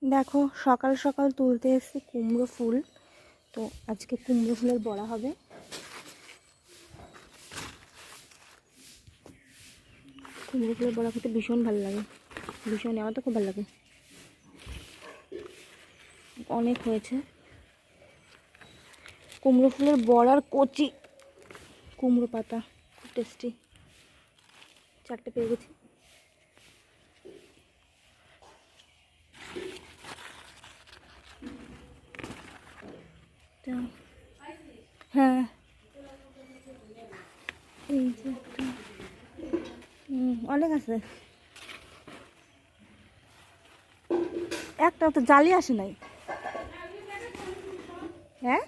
দেখো সকাল সকাল তুলতে এসেছি কুমড়ো ফুল। তো আজকে কুমড়ো ফুলের বড়া হবে। কুমড়ো ফুলের বড়া খেতে ভীষণ ভালো লাগে, ভীষণ, আমার তো খুব ভালো লাগে। অনেক হয়েছে কুমড়ো ফুলের বড়ার কচি কুমড়ো পাতা, খুব টেস্টি। 4টে পেয়ে গেছি। হ্যাঁ, এই যে অনেক আছে। একটা তো জালি আসে নাই। হ্যাঁ